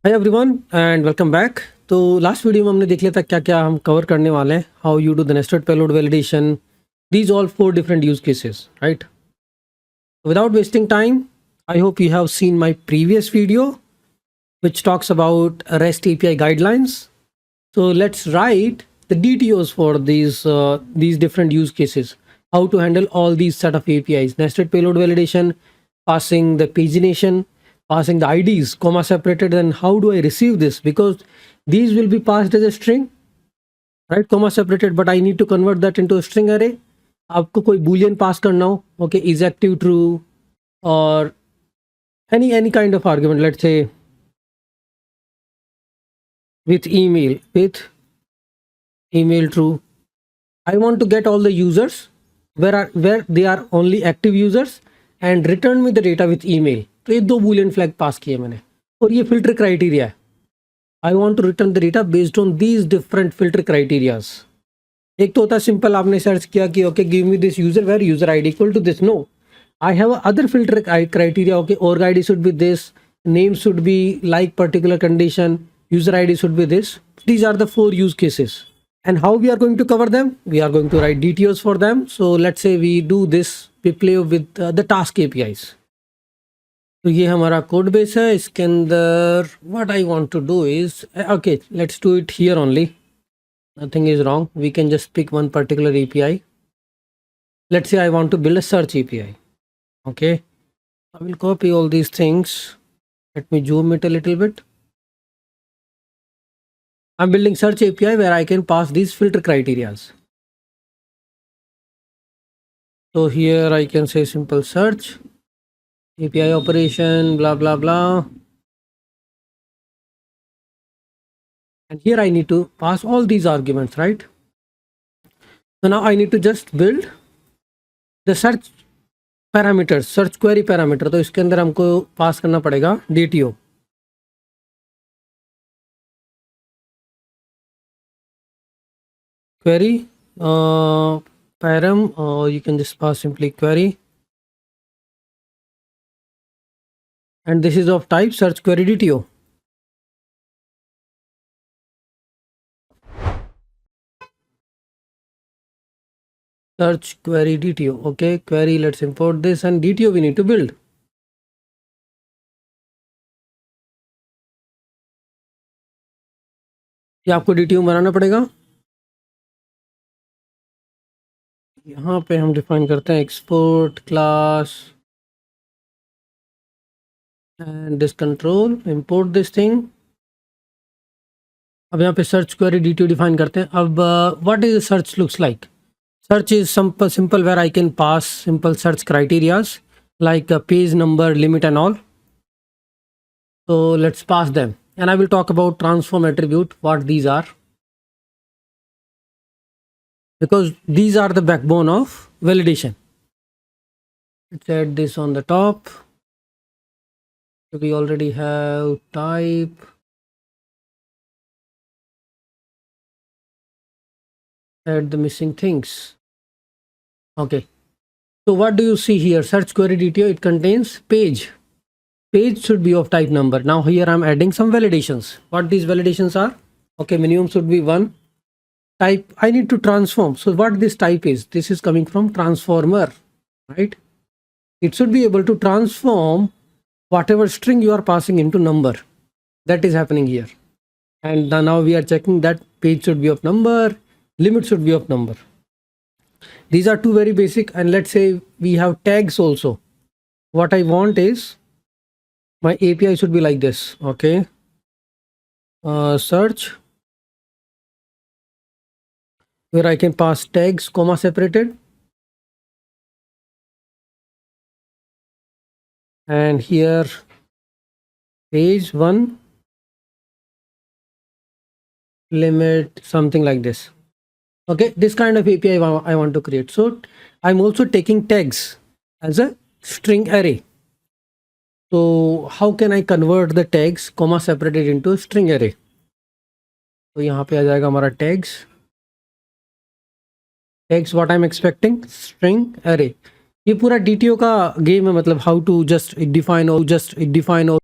Hi everyone and welcome back. तो last video में हमने देख लिया था क्या क्या हम कवर करने वाले हैं। How you do the nested payload validation, these all 4 different use cases, right? Without wasting time, I hope you have seen my previous video which talks about REST API guidelines. So let's write the DTOs for these different use cases. How to handle all these set of APIs: nested payload validation, passing the pagination, passing the IDs, comma separated. Then how do I receive this? Because these will be passed as a string, right? Comma separated, but I need to convert that into a string array. आपको कोई boolean pass करना हो, okay, is active true or any kind of argument. Let's say with email true. I want to get all the users where they are only active users and return me the data with email. तो ये 2 boolean flag पास किए मैंने और ये filter criteria है. I want to return the data based on these different filter criterias. एक तो होता है सिंपल, आपने सर्च किया कि okay give me this user where user ID equal to this. No, I have other filter criteria. Okay, org id should be this, name should be like particular condition, user id should be this. These are the 4 use cases. And how we are going to cover them? We are going to write DTOs for them. So let's say we do this, we play with the task APIs. तो ये हमारा code base है. इसके अंदर what I want to do is, okay, let's do it here only. Nothing is wrong. We can just pick one particular API. Let's say I want to build a search API. Okay, I will copy all these things. Let me zoom it a little bit. I'm building search API where I can pass these filter criterias. So here I can say simple search API operation, blah blah blah, and here I need to pass all these arguments, right? So now I need to just build the search parameters, search query parameter. तो इसके अंदर हमको पास करना पड़ेगा DTO. Query param, or you can just pass simply query, and this is of type search query DTO. Search query DTO. Okay, query, let's import this, and DTO we need to build. ये आपको DTO बनाना पड़ेगा. यहाँ पे हम define करते हैं export class and this control, import this thing. अब यहाँ पे सर्च क्वेरी DTO डिफाइन करते हैं. अब what is search looks like? Search is simple where I can pass simple search criterias like page number, limit and all. So let's pass them, and I will talk about transform attribute, what these are, because these are the backbone of validation. Let's add this on the top. So we already have type, add the missing things. Okay, so what do you see here? Search query DTO, it contains page. Page should be of type number. Now here I'm adding some validations. What these validations are? Okay, minimum should be 1. Type, I need to transform. So what this type is? This is coming from transformer, right? It should be able to transform whatever string you are passing into number. That is happening here. And now we are checking that page should be of number, limit should be of number. These are 2 very basic. And let's say we have tags also. What I want is my API should be like this. Okay, search, where I can pass tags comma separated, and here page 1, limit, something like this. Okay, this kind of API I want to create. So I'm also taking tags as a string array. So how can I convert the tags comma separated into a string array? तो यहाँ पे आ जाएगा हमारा tags. Tags what I'm expecting, string array. ये पूरा DTO का game है, मतलब how to just define or